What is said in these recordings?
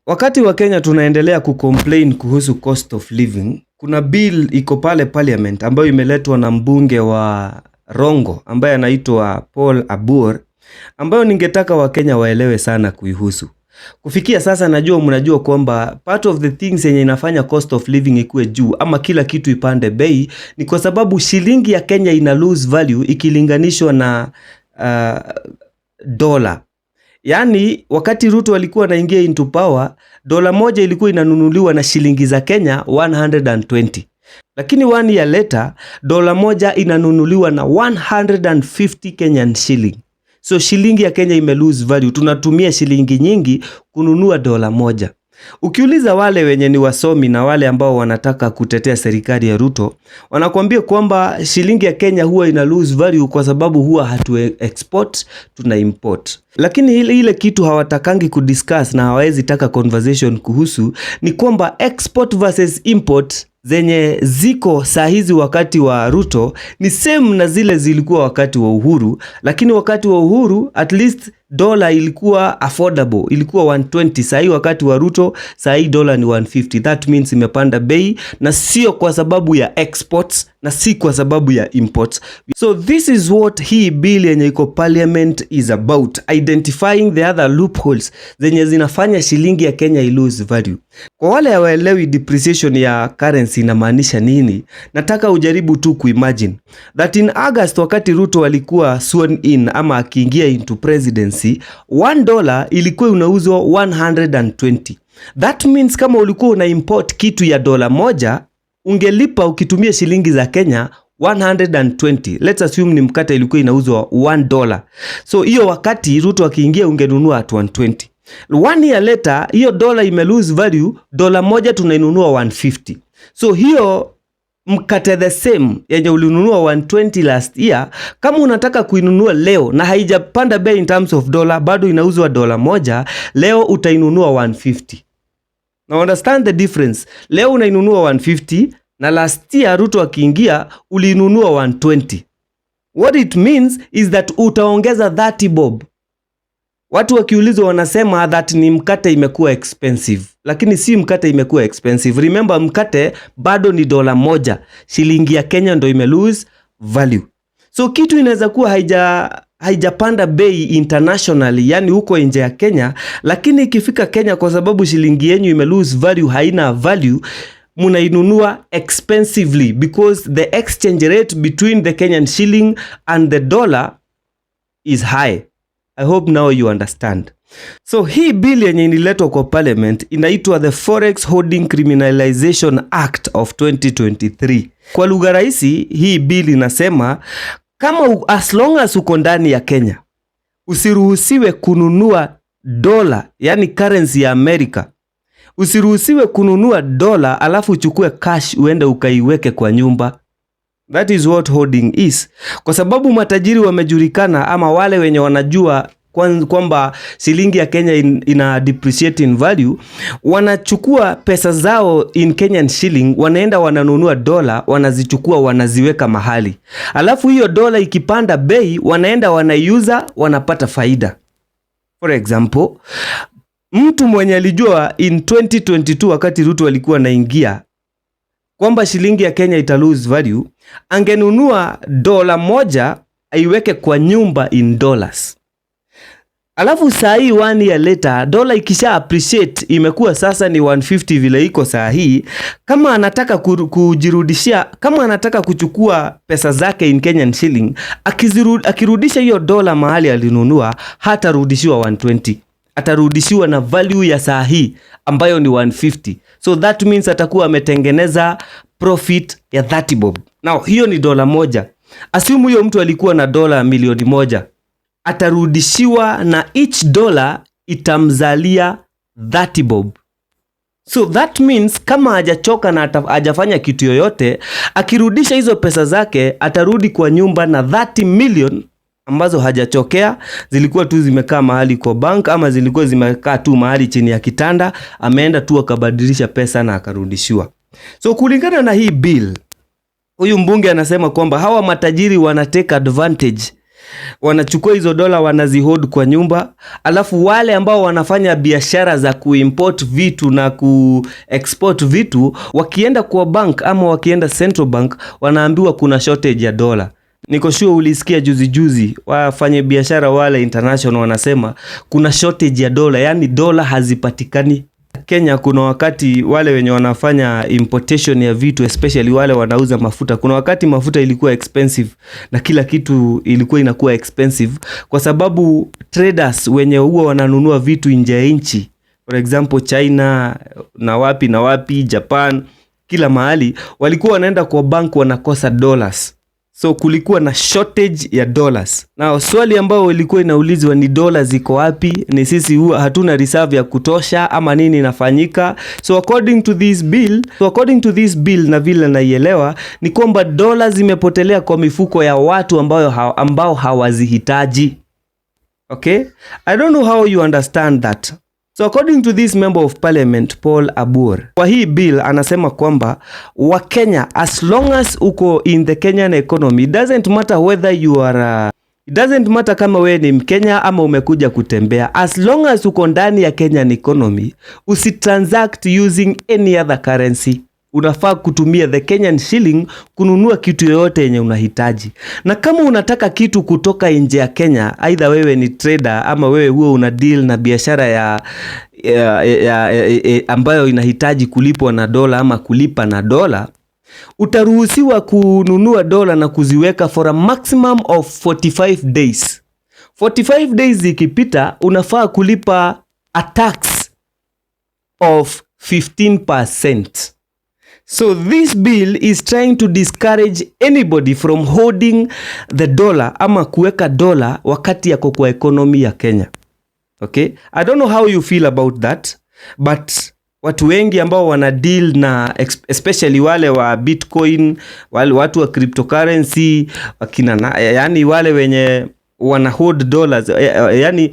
Wakati wa Kenya tunaendelea kucomplain kuhusu cost of living, kuna bill iko pale parliament ambayo imeletwa na mbunge wa Rongo ambaye anaitwa Paul Abur, ambayo ningetaka Wakenya waelewe sana kuihusu. Kufikia sasa mnajua kwamba part of the things yenye inafanya cost of living ikuwe juu ama kila kitu ipande bei ni kwa sababu shilingi ya Kenya ina lose value ikilinganishwa na dola. Yani wakati Ruto alikuwa anaingia into power, dola moja ilikuwa inanunuliwa na shilingi za Kenya 120. Lakini 1 year later, dola moja inanunuliwa na 150 Kenyan shilling. So shilingi ya Kenya ime lose value. Tunatumia shilingi nyingi kununua dola moja. Ukiuliza wale wenye ni wasomi na wale ambao wanataka kutetea serikali ya Ruto, wanakuambia kwamba shilingi ya Kenya huwa ina lose value kwa sababu huwa hatu export, tuna import. Lakini ile kitu hawatakangi kudiscuss na hawezi taka conversation kuhusu ni kwamba export versus import zenye ziko saa hizi wakati wa Ruto ni same na zile zilikuwa wakati wa Uhuru, lakini wakati wa Uhuru at least dola ilikuwa affordable, ilikuwa 120. Saa hii wakati wa Ruto, saa hii dola ni 150. That means imepanda bei, na sio kwa sababu ya exports na si kwa sababu ya imports. So this is what hii bill yenye iko parliament is about, identifying the other loopholes zenye zinafanya shilingi ya Kenya lose value. Kwa wale hawaelewi depreciation ya currency inamaanisha nini, nataka ujaribu tu kuimagine that in August wakati Ruto alikuwa sworn in ama akiingia into presidency, $1 ilikuwa unauzwa 120. That means kama ulikuwa una import kitu ya dola moja, ungelipa ukitumia shilingi za Kenya 120. Let's assume ni mkate ilikuwa inauzwa $1. So hiyo wakati Ruto akiingia ungenunua at 120. 1 year later, hiyo dola ime lose value, dola moja tunainunua 150. So hiyo mkate the same yenye ulinunua 120 last year, kama unataka kuinunua leo na haijapanda bei in terms of dollar, bado inauzwa dola moja, leo utainunua 150. Now understand the difference. Leo unainunua 150 na last year Ruto akiingia ulinunua 120. What it means is that utaongeza 30 bob. Watu wakiulizwa wanasema that ni mkate imekuwa expensive, lakini si mkate imekuwa expensive. Remember, mkate bado ni dola moja, shilingi ya Kenya ndo ime lose value. So kitu inaweza kuwa haijapanda bei internationally, yani huko nje ya Kenya, lakini ikifika Kenya kwa sababu shilingi yenu ime lose value, haina value, munainunua expensively because the exchange rate between the Kenyan shilling and the dollar is high. I hope now you understand. So hii bill yenye iniletwa kwa parliament inaitwa the Forex Holding Criminalization Act of 2023. Kwa lugha rahisi, hii bill inasema kama as long as uko ndani ya Kenya, usiruhusiwe kununua dola, yani currency ya America. Usiruhusiwe kununua dola alafu uchukue cash uende ukaiweke kwa nyumba. That is what holding is. Kwa sababu matajiri wamejulikana ama wale wenye wanajua kwamba shilingi ya Kenya ina depreciate in value, wanachukua pesa zao in Kenyan shilling, wanaenda wananunua dola, wanazichukua wanaziweka mahali. Alafu hiyo dola ikipanda bei, wanaenda wanaiuza, wanapata faida. For example, mtu mwenye alijua in 2022 wakati Ruto alikuwa anaingia kwamba shilingi ya Kenya ita lose value, angenunua dola moja aiweke kwa nyumba in dollars. Alafu saa hii 1 year later, dola ikisha appreciate, imekuwa sasa ni 150 vile iko saa hii, kama anataka kujirudishia, kama anataka kuchukua pesa zake in Kenyan shilling, akirudisha hiyo dola mahali alinunua, hatarudishiwa 120. Atarudishiwa na value ya saa hii ambayo ni 150. So that means atakuwa ametengeneza profit ya 30 bob. Now hiyo ni dola moja. Assume huyo mtu alikuwa na dola milioni moja. Atarudishiwa na each dollar itamzalia 30 bob. So that means kama hajachoka na hajafanya kitu yoyote, akirudisha hizo pesa zake atarudi kwa nyumba na 30 million ambazo hajachokea, zilikuwa tu zimekaa mahali kwa bank ama zilikuwa zimekaa tu mahali chini ya kitanda, ameenda tu akabadilisha pesa na akarudishiwa. So kulingana na hii bill, huyu mbunge anasema kwamba hawa matajiri wana take advantage wanachukua hizo dola wanazihold kwa nyumba, alafu wale ambao wanafanya biashara za kuimport vitu na kuexport vitu wakienda kwa bank ama wakienda central bank wanaambiwa kuna shortage ya dola. Niko sure ulisikia juzi wafanye biashara wale international wanasema kuna shortage ya dola, yani dola hazipatikani. Kenya kuna wakati wale wenye wanafanya importation ya vitu, especially wale wanauza mafuta, kuna wakati mafuta ilikuwa expensive na kila kitu ilikuwa inakuwa expensive kwa sababu traders wenye huwa wananunua vitu nje ya nchi, for example China na wapi, Japan, kila mahali walikuwa wanaenda kwa bank wanakosa dollars. So kulikuwa na shortage ya dollars. Na swali ambao ilikuwa inaulizwa ni dollars ziko wapi? Ni sisi huwa hatuna reserve ya kutosha ama nini inafanyika? So according to this bill na vile naielewa ni kwamba dollars zimepotelea kwa mifuko ya watu ambao hawazihitaji. Okay? I don't know how you understand that. So according to this member of parliament Paul Abur, kwa hii bill anasema kwamba Wakenya, as long as uko in the Kenyan economy, it doesn't matter whether you are it doesn't matter kama wewe ni Mkenya ama umekuja kutembea, as long as uko ndani ya Kenyan economy, usitransact using any other currency. Unafaa kutumia the Kenyan shilling kununua kitu yoyote yenye unahitaji. Na kama unataka kitu kutoka nje ya Kenya, either wewe ni trader ama wewe huo una deal na biashara ambayo inahitaji kulipwa na dola ama kulipa na dola, utaruhusiwa kununua dola na kuziweka for a maximum of 45 days. 45 days ikipita unafaa kulipa a tax of 15%. So this bill is trying to discourage anybody from holding the dollar ama kuweka dola wakati yako kwa economy ya Kenya. Okay? I don't know how you feel about that, but watu wengi ambao wana deal na especially wale wa Bitcoin, wale watu wa cryptocurrency, yani wale wenye wana hold dollars, yani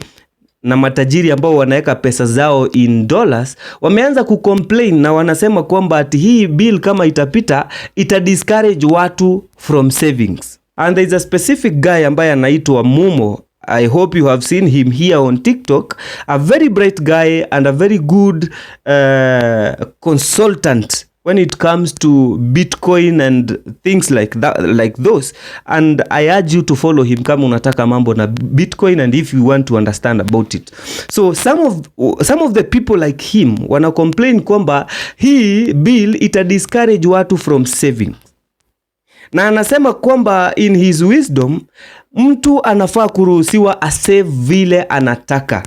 na matajiri ambao wanaweka pesa zao in dollars, wameanza kucomplain na wanasema kwamba ati hii bill kama itapita discourage watu from savings. And there is a specific guy ambaye anaitwa Mumo. I hope you have seen him here on TikTok. A very bright guy and a very good consultant when it comes to Bitcoin and things like that, like those. And I urge you to follow him kama unataka mambo na Bitcoin and if you want to understand about it. So some of the people like him wana complain kwamba hii bill discourage watu from saving. Na anasema kwamba in his wisdom mtu anafaa kuruhusiwa asave vile anataka.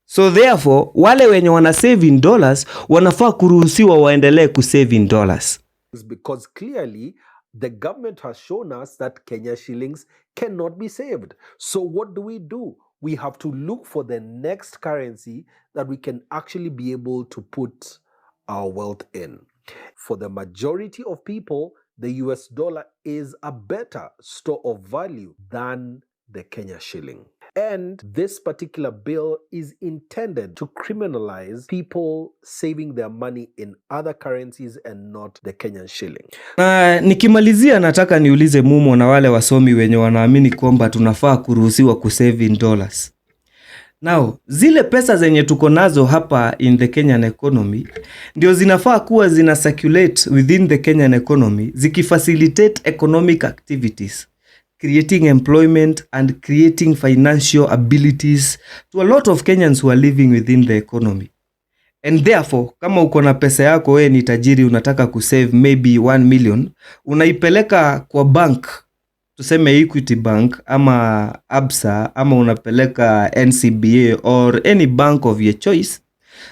So therefore, wale wenye wana save in dollars, wanafaa kuruhusiwa waendelee kusave in dollars. Because clearly, the government has shown us that Kenya shillings cannot be saved. So what do? We have to look for the next currency that we can actually be able to put our wealth in. For the majority of people, the US dollar is a better store of value than the Kenya shilling. And this particular bill is intended to criminalize people saving their money in other currencies and not the Kenyan shilling. Nikimalizia nataka niulize Mumo na wale wasomi wenye wanaamini kwamba tunafaa kuruhusiwa kusave in dollars. Now, zile pesa zenye tuko nazo hapa in the Kenyan economy ndio zinafaa kuwa zina circulate within the Kenyan economy, zikifacilitate economic activities, creating employment and creating financial abilities to a lot of Kenyans who are living within the economy. And therefore, kama uko na pesa yako wewe ni tajiri unataka kusave maybe 1 million, unaipeleka kwa bank, tuseme Equity Bank ama Absa ama unapeleka NCBA or any bank of your choice.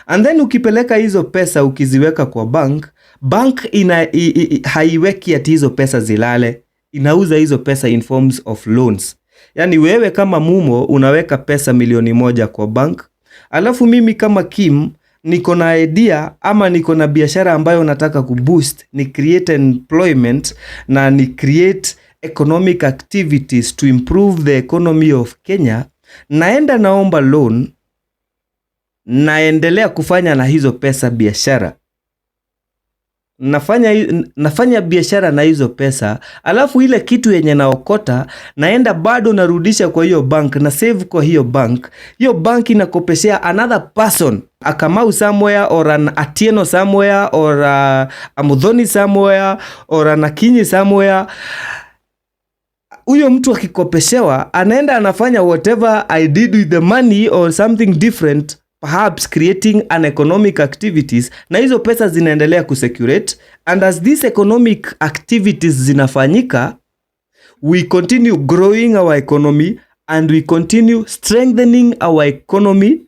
And then ukipeleka hizo pesa ukiziweka kwa bank haiweki ati hizo pesa zilale. Inauza hizo pesa in forms of loans. Yani wewe kama Mumo unaweka pesa 1,000,000 kwa bank. Alafu mimi kama Kim niko na idea ama niko na biashara ambayo nataka kuboost, ni create employment na ni create economic activities to improve the economy of Kenya. Naenda naomba loan, naendelea kufanya na hizo pesa biashara. nafanya biashara na hizo pesa, alafu ile kitu yenye naokota naenda bado narudisha kwa hiyo bank na save kwa hiyo bank. Hiyo bank inakopeshea another person, a Kamau somewhere or an Atieno somewhere or a Muthoni somewhere or an Akinyi somewhere. Huyo mtu akikopeshewa anaenda anafanya whatever I did with the money or something different, perhaps creating an economic activities, na hizo pesa zinaendelea kucirculate, and as these economic activities zinafanyika, we continue growing our economy and we continue strengthening our economy,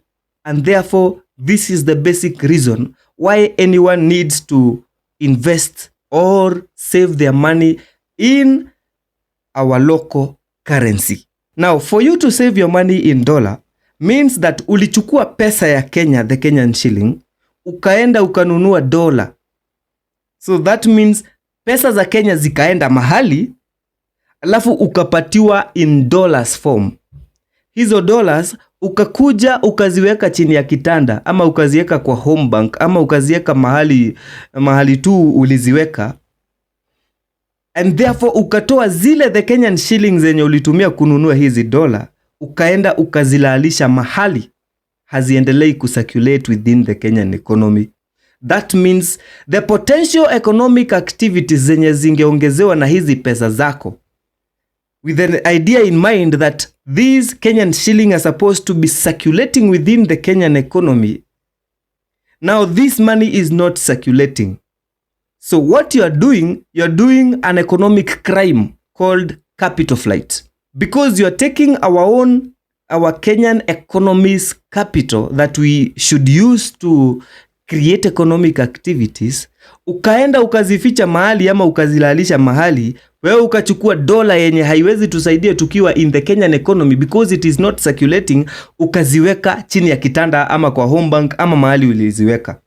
and therefore this is the basic reason why anyone needs to invest or save their money in our local currency. Now, for you to save your money in dollar means that ulichukua pesa ya Kenya, the Kenyan shilling, ukaenda ukanunua dola. So that means pesa za Kenya zikaenda mahali, alafu ukapatiwa in dollars form. Hizo dollars ukakuja ukaziweka chini ya kitanda, ama ukaziweka kwa home bank, ama ukaziweka mahali tu uliziweka, and therefore ukatoa zile the Kenyan shillings zenye ulitumia kununua hizi dola, ukaenda ukazilalisha mahali, haziendelei kucirculate within the Kenyan economy. That means the potential economic activities zenye zingeongezewa na hizi pesa zako, with an idea in mind that these Kenyan shilling are supposed to be circulating within the Kenyan economy. Now this money is not circulating. So what you're doing an economic crime called capital flight, because you're taking our Kenyan economy's capital that we should use to create economic activities, ukaenda ukazificha mahali ama ukazilalisha mahali, wewe ukachukua dola yenye haiwezi tusaidia tukiwa in the Kenyan economy because it is not circulating, ukaziweka chini ya kitanda ama kwa home bank ama mahali uliziweka.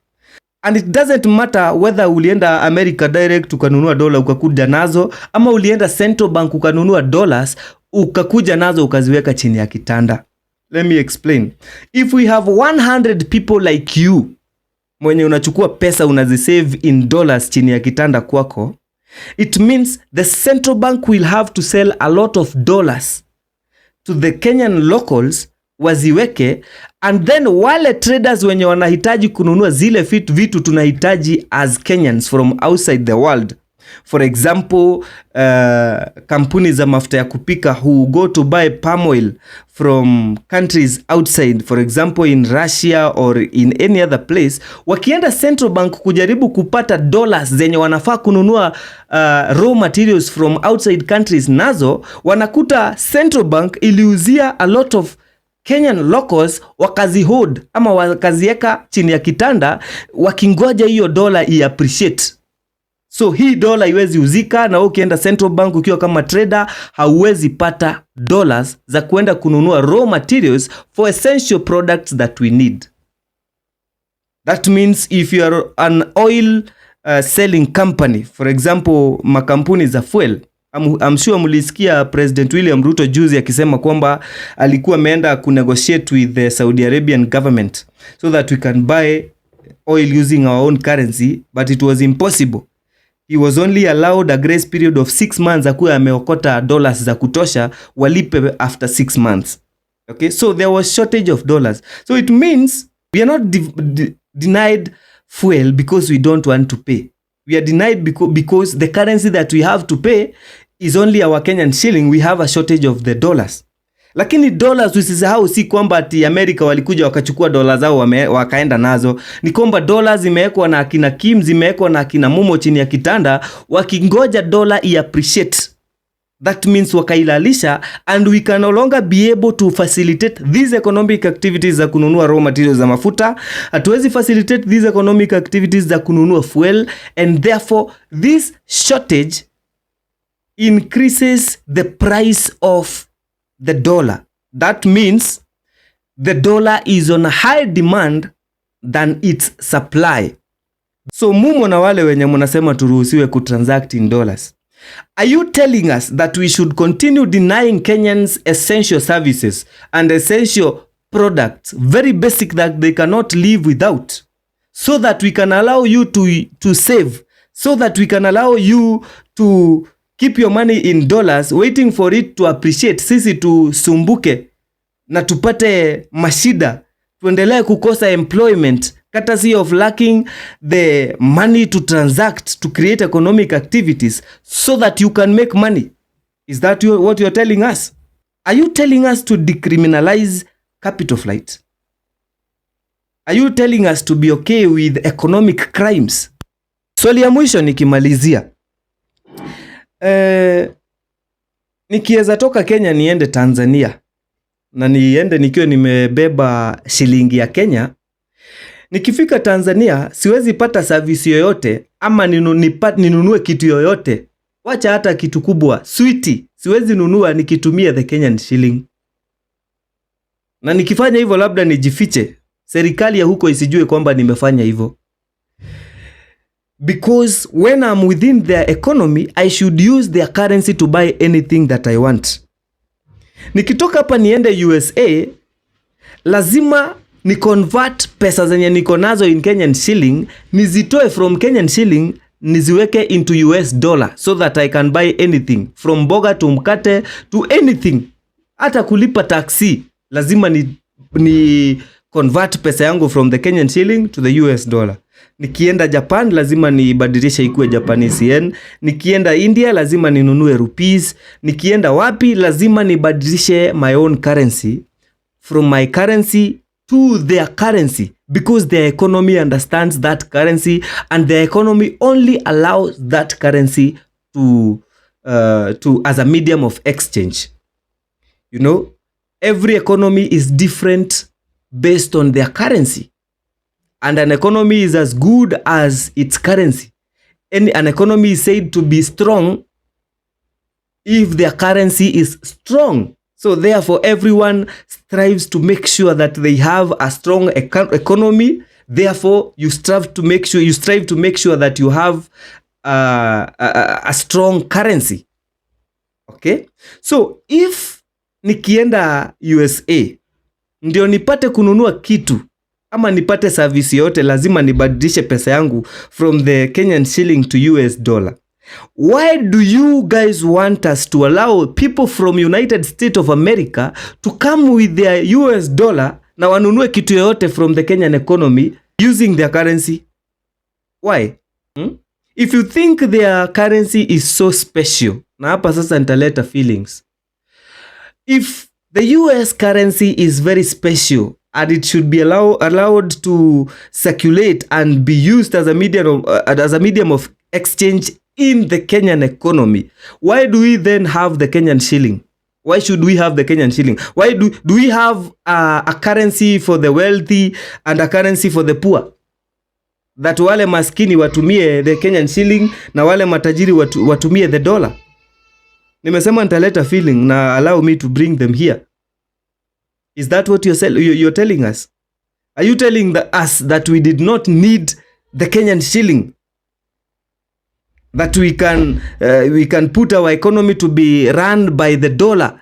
And it doesn't matter whether ulienda America direct ukanunua dola ukakuja nazo, ama ulienda Central Bank ukanunua dollars ukakuja nazo ukaziweka chini ya kitanda. Let me explain. If we have 100 people like you, mwenye unachukua pesa unazisave in dollars chini ya kitanda kwako, it means the Central Bank will have to sell a lot of dollars to the Kenyan locals waziweke, and then wale traders wenye wanahitaji kununua zile vitu tunahitaji as Kenyans from outside the world, for example kampuni za mafuta ya kupika who go to buy palm oil from countries outside, for example in Russia or in any other place, wakienda Central Bank kujaribu kupata dollars zenye wanafaa kununua raw materials from outside countries, nazo wanakuta Central Bank iliuzia a lot of Kenyan locals, wakazihold ama wakazieka chini ya kitanda wakingoja hiyo dola i-appreciate. So hii dola iwezi uzika, na ukienda Central Bank ukiwa kama trader hauwezi pata dollars za kuenda kununua raw materials for essential products that we need. That means if you are an oil selling company, for example makampuni za fuel, I'm sure mulisikia President William Ruto juzi akisema kwamba alikuwa ameenda kunegotiate with the Saudi Arabian government so that we can buy oil using our own currency, but it was impossible. He was only allowed a grace period of 6 months akuwa ameokota dollars za kutosha walipe after 6 months. Okay, so there was shortage of dollars. So it means we are not denied fuel because we don't want to pay. We are denied because the currency that we have to pay is only our Kenyan shilling. We have a shortage of the dollars. Lakini dollars usisahau si kwamba ati America walikuja wakachukua dola zao wakaenda nazo. Ni kwamba dollars zimewekwa na akina Kim, zimewekwa na akina Mumo chini ya kitanda wakingoja dola i-appreciate. That means wakailalisha, and we can no longer be able to facilitate these economic activities za kununua raw materials za mafuta. Hatuwezi facilitate these economic activities za kununua fuel, and therefore this shortage increases the price of the dollar. That means the dollar is on a high demand than its supply. So Mumo na wale wenye mnasema turuhusiwe kutransact in dollars, are you telling us that we should continue denying Kenyans essential services and essential products, very basic, that they cannot live without, so that we can allow you to save so that we can allow you to keep your money in dollars waiting for it to appreciate, sisi tusumbuke na tupate mashida, tuendelee kukosa employment courtesy of lacking the money to transact, to create economic activities so that you can make money. Is that what you're telling us? Are you telling us to decriminalize capital flight? Are you telling us to be okay with economic crimes? Swali ya mwisho nikimalizia. Nikiweza toka Kenya niende Tanzania na niende nikiwa nimebeba shilingi ya Kenya, nikifika Tanzania siwezi pata service yoyote ama ninunue kitu yoyote. Wacha hata kitu kubwa, sweetie, siwezi nunua nikitumia the Kenyan shilling. Na nikifanya hivyo labda nijifiche, serikali ya huko isijue kwamba nimefanya hivyo. Because when I'm within their economy, I should use their currency to buy anything that I want. Nikitoka hapa niende USA, lazima ni convert pesa zenye niko nazo in Kenyan shilling, nizitoe from Kenyan shilling, niziweke into US dollar so that I can buy anything from boga to mkate to anything. Hata kulipa taxi, lazima ni convert pesa yangu from the Kenyan shilling to the US dollar. Nikienda Japan lazima nibadilishe ikuwe Japanese yen. Nikienda India lazima ninunue rupees. Nikienda wapi lazima nibadilishe my own currency from my currency to their currency, because their economy understands that currency and their economy only allows that currency to as a medium of exchange. You know, every economy is different based on their currency. And an economy is as good as its currency. An economy is said to be strong if their currency is strong. So therefore, everyone strives to make sure that they have a strong economy. Therefore, you strive to make sure that you have a strong currency. Okay? So if nikienda USA ndio nipate kununua kitu ama nipate service yote, lazima nibadilishe pesa yangu from the Kenyan shilling to US dollar. Why do you guys want us to allow people from United States of America to come with their US dollar na wanunue kitu yote from the Kenyan economy using their currency? Why? If you think their currency is so special, na hapa sasa nitaleta feelings. If the US currency is very special and it should be allowed to circulate and be used as a medium of exchange in the Kenyan economy, why do we then have the Kenyan shilling? Why should we have the Kenyan shilling? Why do we have a currency for the wealthy and a currency for the poor? That wale maskini watumie the Kenyan shilling na wale matajiri watumie the dollar. Nimesema nitaleta feeling na allow me to bring them here. Is that what you're telling us? Are you telling us that we did not need the Kenyan shilling? That we can put our economy to be run by the dollar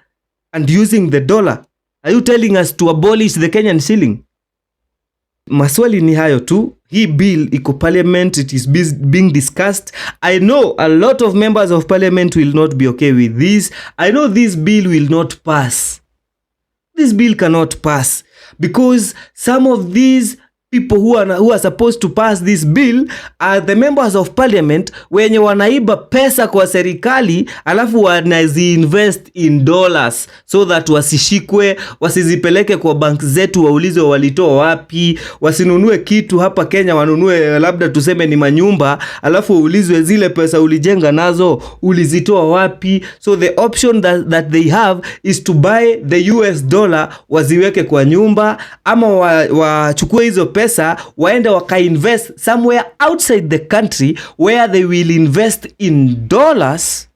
and using the dollar? Are you telling us to abolish the Kenyan shilling? Maswali ni hayo tu. Hii bill iko parliament, it is being discussed. I know a lot of members of parliament will not be okay with this. I know this bill will not pass. This bill cannot pass because some of these people who are supposed to pass this bill are the members of parliament wenye wanaiba pesa kwa serikali alafu wanaziinvest in dollars so that wasishikwe, wasizipeleke kwa bank zetu waulizwe walitoa wapi, wasinunue kitu hapa Kenya, wanunue labda tuseme ni manyumba alafu waulizwe zile pesa ulijenga nazo ulizitoa wapi. So the option that they have is to buy the US dollar, waziweke kwa nyumba ama wachukue hizo pesa waende waka-invest somewhere outside the country where they will invest in dollars.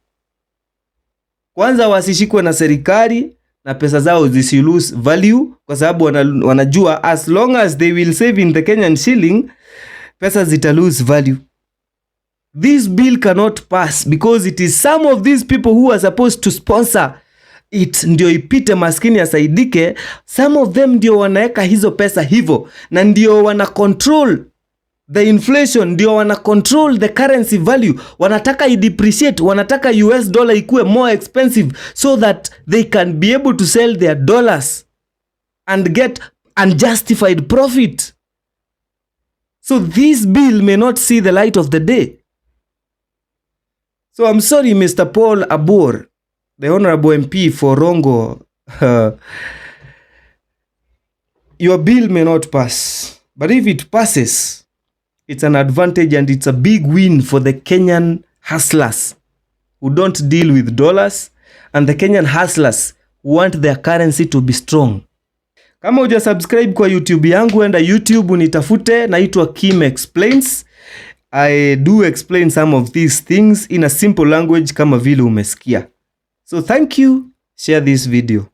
Kwanza wasishikwe na serikali na pesa zao zisi lose value, kwa sababu wanajua as long as they will save in the Kenyan shilling, pesa zita lose value. This bill cannot pass because it is some of these people who are supposed to sponsor it ndio ipite maskini asaidike. Some of them ndio wanaeka hizo pesa hivyo na ndio wana control the inflation, ndio wana control the currency value. Wanataka i-depreciate, wanataka US dollar ikue more expensive so that they can be able to sell their dollars and get unjustified profit. So this bill may not see the light of the day. So I'm sorry, Mr. Paul Abor, the Honorable MP for Rongo. Your bill may not pass, but if it passes, it's an advantage and it's a big win for the Kenyan hustlers who don't deal with dollars and the Kenyan hustlers who want their currency to be strong. Kama huja subscribe kwa YouTube yangu, enda YouTube unitafute, naitwa Kim Explains. I do explain some of these things in a simple language kama vile umesikia. So thank you, share this video.